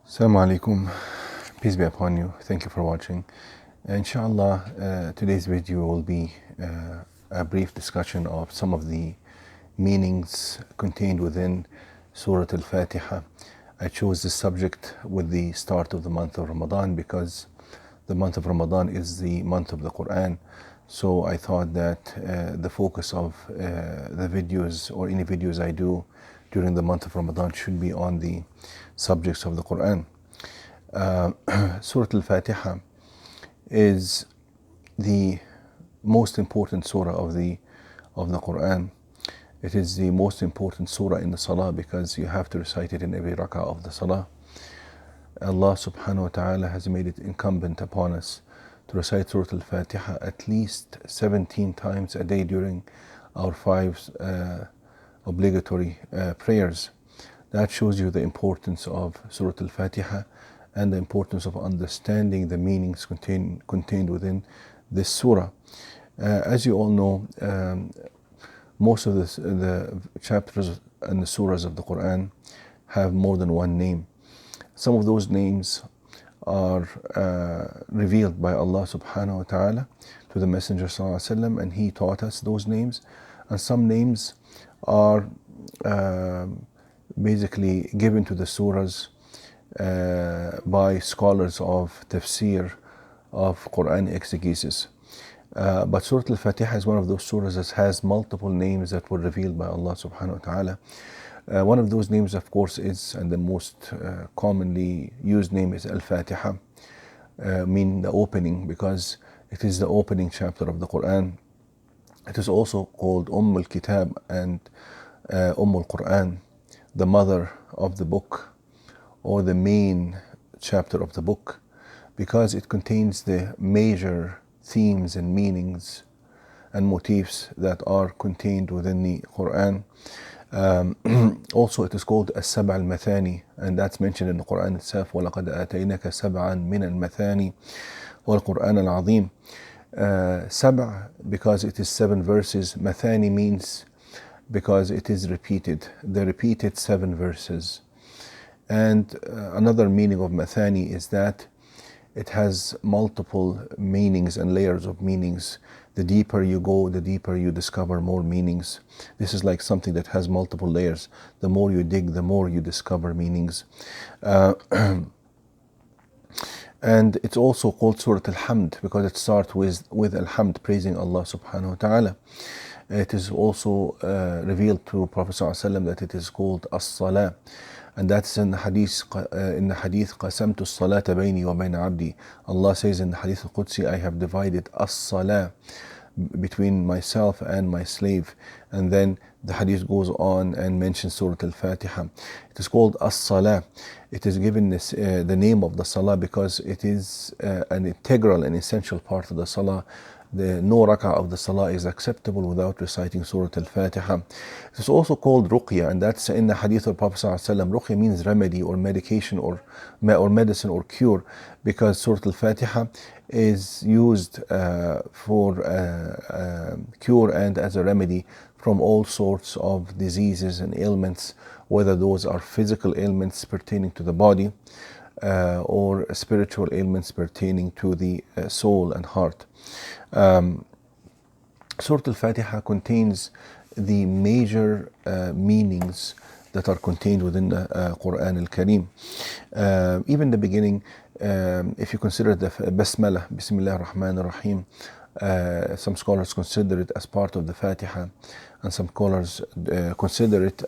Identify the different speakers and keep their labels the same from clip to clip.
Speaker 1: Assalamu alaikum, peace be upon you. Thank you for watching. Inshallah, today's video will be a brief discussion of some of the meanings contained within Surah Al-Fatihah. I chose this subject with the start of the month of Ramadan because the month of Ramadan is the month of the Quran. So I thought that the focus of the videos or any videos I do during the month of Ramadan should be on the subjects of the Quran. Surah Al-Fatihah is the most important surah of the Quran. It is the most important surah in the Salah because you have to recite it in every rak'ah of the Salah. Allah subhanahu wa ta'ala has made it incumbent upon us to recite Surah Al-Fatiha at least 17 times a day during our 5 obligatory prayers. That shows you the importance of Surah Al-Fatiha and the importance of understanding the meanings contained within this surah. As you all know, most of the chapters and the surahs of the Quran have more than one name. Some of those names are revealed by Allah subhanahu wa ta'ala to the Messenger sallallahu alaihi wasallam, and he taught us those names. And some names are basically given to the surahs by scholars of tafsir, of Quran exegesis. But Surah Al-Fatiha is one of those surahs that has multiple names that were revealed by Allah subhanahu wa ta'ala. One of those names, of course, is, and the most commonly used name is Al-Fatiha, meaning the opening, because it is the opening chapter of the Quran. It is also called Al-Kitab and Al-Quran, the mother of the book, or the main chapter of the book, because it contains the major themes and meanings and motifs that are contained within the Quran. Also, it is called As-Sab' al-Mathani, and that's mentioned in the Quran itself. وَلَقَدْ آتَيْنَكَ سَبْعًا مِنَ الْمَثَانِ وَالْقُرْآنَ الْعَظِيمِ. Sab' because it is 7 verses. Mathani means because it is repeated, the repeated 7 verses. And another meaning of Mathani is that it has multiple meanings and layers of meanings. The deeper you go, the deeper you discover more meanings. This is like something that has multiple layers. The more you dig, the more you discover meanings. And it's also called Surah Al-Hamd because it starts with Al-Hamd, praising Allah subhanahu wa ta'ala. It is also revealed to Prophet ﷺ that it is called As-Salah. And that's in the hadith, قَسَمْتُ الصَّلَاةَ بَيْنِي وَبَيْنَ عَبْدِي. Allah says in the hadith al-Qudsi, I have divided as-salah between myself and my slave. And then the hadith goes on and mentions Surah Al-Fatiha. It is called as-salah. It is given this, the name of the salah because it is an integral and essential part of the salah. No rak'ah of the salah is acceptable without reciting Surah Al-Fatiha. It is also called ruqya, and that's in the hadith of Prophet ﷺ. Ruqya means remedy or medication or medicine or cure, because Surah Al-Fatiha is used for cure and as a remedy from all sorts of diseases and ailments, whether those are physical ailments pertaining to the body or spiritual ailments pertaining to the soul and heart. Surah Al-Fatiha contains the major meanings that are contained within the Quran Al-Kareem. Even the beginning, if you consider the Basmala, Bismillah ar-Rahman ar-Rahim, some scholars consider it as part of the Fatiha, and some scholars consider it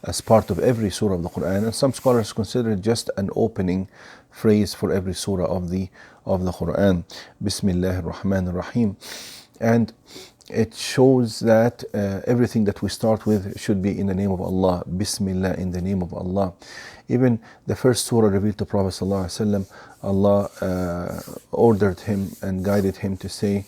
Speaker 1: as part of every surah of the Quran, and some scholars consider it just an opening phrase for every surah of the Quran. Bismillah ar-Rahman ar-Rahim. And it shows that everything that we start with should be in the name of Allah. Bismillah, in the name of Allah. Even the first surah revealed to Prophet ﷺ, Allah ordered him and guided him to say,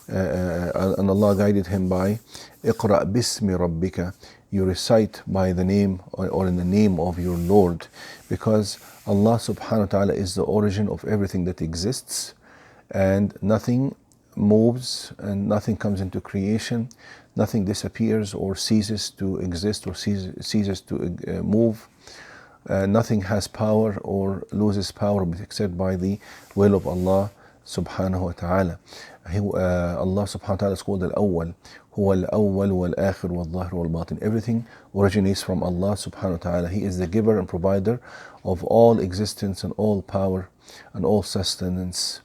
Speaker 1: and Allah guided him by Iqra bismi rabbika. You recite by the name or in the name of your Lord, because Allah subhanahu wa ta'ala is the origin of everything that exists, and nothing moves and nothing comes into creation, nothing disappears or ceases to exist or ceases to move nothing has power or loses power except by the will of Allah subhanahu wa ta'ala. Allah subhanahu wa ta'ala is called Al-Awwal. هو الأول والآخر والظاهر والباطن. Everything originates from Allah subhanahu wa ta'ala. He is the giver and provider of all existence and all power and all sustenance.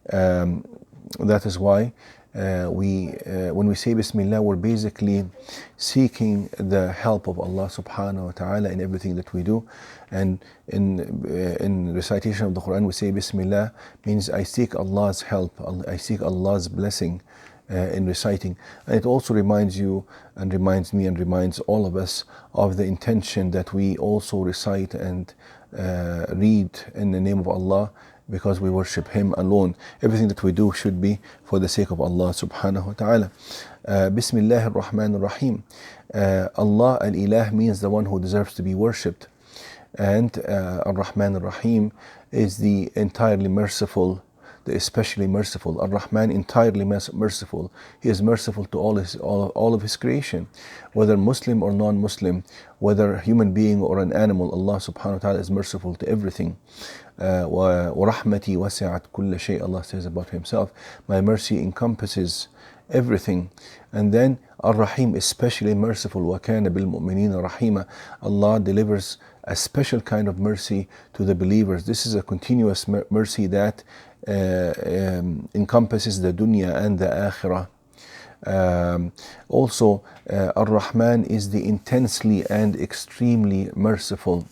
Speaker 1: That is why when we say Bismillah, we're basically seeking the help of Allah subhanahu wa ta'ala in everything that we do. And in recitation of the Quran, we say Bismillah means I seek Allah's help, I seek Allah's blessing in reciting. And it also reminds you and reminds me and reminds all of us of the intention that we also recite and read in the name of Allah, because we worship Him alone. Everything that we do should be for the sake of Allah subhanahu wa ta'ala. Bismillah ar-Rahman ar-Rahim. Allah al-Ilah means the one who deserves to be worshipped. And ar-Rahman ar-Rahim is the entirely merciful, the especially merciful. Ar-Rahman, entirely merciful. He is merciful to all of His creation, whether Muslim or non-Muslim, whether human being or an animal. Allah subhanahu wa ta'ala is merciful to everything. وَرَحْمَتِي وَسِعَتْ كُلَّ شَيْء. Allah says about Himself, my mercy encompasses everything. And then Ar-Rahim, especially merciful. وَكَانَ بِالْمُؤْمِنِينَ رَحِيمًا. Allah delivers a special kind of mercy to the believers. This is a continuous mercy that encompasses the dunya and the akhirah. Also, Ar-Rahman is the intensely and extremely merciful.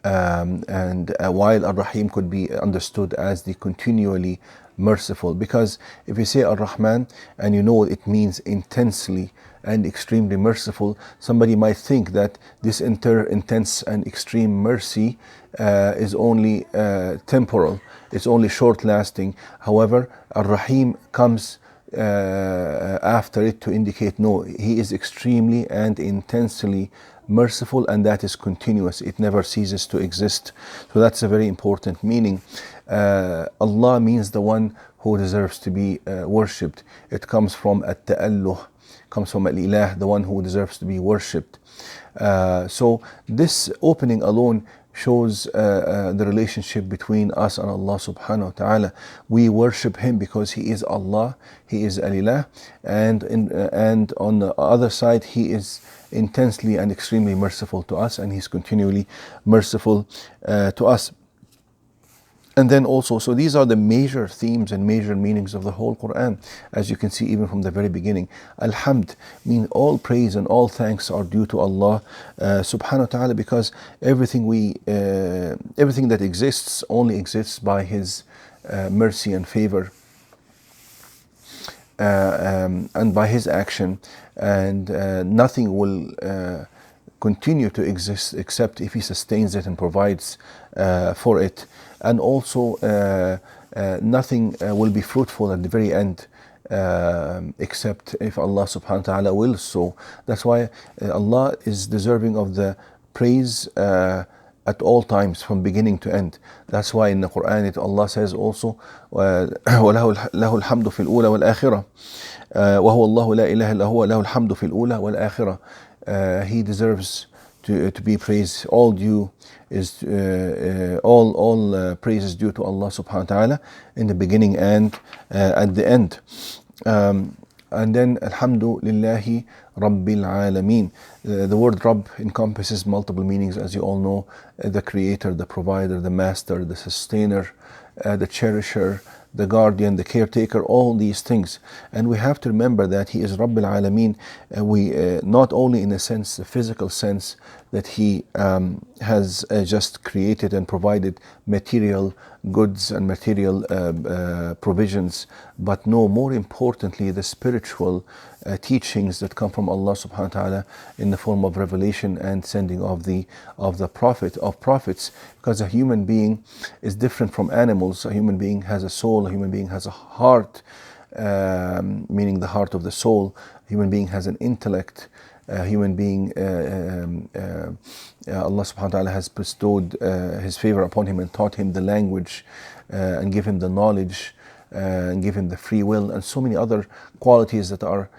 Speaker 1: And while Ar-Rahim could be understood as the continually merciful, because if you say Ar-Rahman and you know it means intensely and extremely merciful, somebody might think that this intense and extreme mercy is only temporal, it's only short lasting. However, Ar-Rahim comes after it to indicate no, He is extremely and intensely merciful, and that is continuous, it never ceases to exist. So that's a very important meaning. Allah means the one who deserves to be worshipped. It comes from at-ta'alluh, comes from al-ilah, the one who deserves to be worshipped. So this opening alone shows the relationship between us and Allah subhanahu wa ta'ala. We worship Him because He is Allah, He is al-ilah, and on the other side He is intensely and extremely merciful to us, and He's continually merciful to us. And then also, so these are the major themes and major meanings of the whole Quran, as you can see even from the very beginning. Alhamd means all praise and all thanks are due to Allah subhanahu wa ta'ala, because everything that exists only exists by His mercy and favor, and by His action, and nothing will continue to exist except if He sustains it and provides for it. And also nothing will be fruitful at the very end except if Allah subhanahu wa ta'ala wills so. That's why Allah is deserving of the praise at all times, from beginning to end. That's why in the Quran Allah says also وَلَهُ الْحَمْدُ فِي الْأُولَى وَالْآخِرَةِ وَهُوَ اللَّهُ لَا إِلَهَ إِلَّا هُوَ لَهُ الْحَمْدُ فِي الْأُولَى وَالْآخِرَةِ. He deserves to be praised. All due is all praise is due to Allah subhanahu wa ta'ala in the beginning and at the end. And then Alhamdulillahi Rabbil Alameen. The word Rabb encompasses multiple meanings, as you all know: the creator, the provider, the master, the sustainer, the cherisher, the guardian, the caretaker, all these things. And we have to remember that He is Rabbil Alameen. We not only in a sense, the physical sense, that He has just created and provided material goods and material provisions, but no, more importantly, the spiritual teachings that come from Allah subhanahu wa ta'ala in the form of revelation and sending of the prophets. Because a human being is different from animals. A human being has a soul, a human being has a heart, meaning the heart of the soul. A human being has an intellect. A human being, Allah subhanahu wa ta'ala has bestowed His favor upon him and taught him the language and give him the knowledge and give him the free will, and so many other qualities that are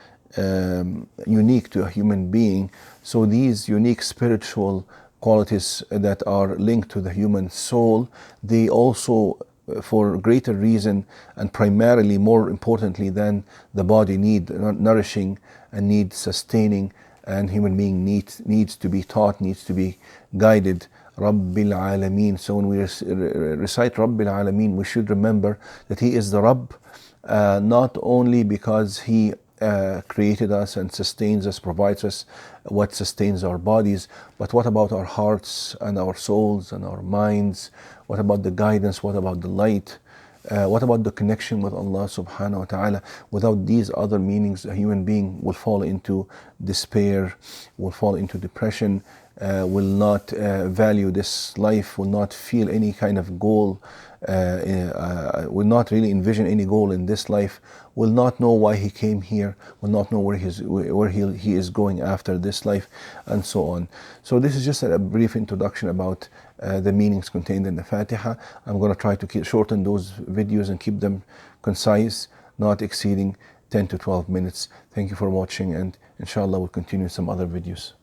Speaker 1: unique to a human being. So these unique spiritual qualities that are linked to the human soul, they also, for greater reason and primarily more importantly than the body, need nourishing and need sustaining, and human being needs to be taught, needs to be guided. Rabbil Alameen. So when we recite Rabbil Alameen, we should remember that He is the Rabb, not only because He created us and sustains us, provides us what sustains our bodies, but what about our hearts and our souls and our minds? What about the guidance? What about the light? What about the connection with Allah subhanahu wa ta'ala? Without these other meanings, a human being will fall into despair, will fall into depression, will not value this life, will not feel any kind of goal, will not really envision any goal in this life, will not know why he came here, will not know where he is going after this life, and so on. So this is just a brief introduction about the meanings contained in the Fatiha. I'm going to try to shorten those videos and keep them concise, not exceeding 10 to 12 minutes. Thank you for watching, and inshallah we'll continue some other videos.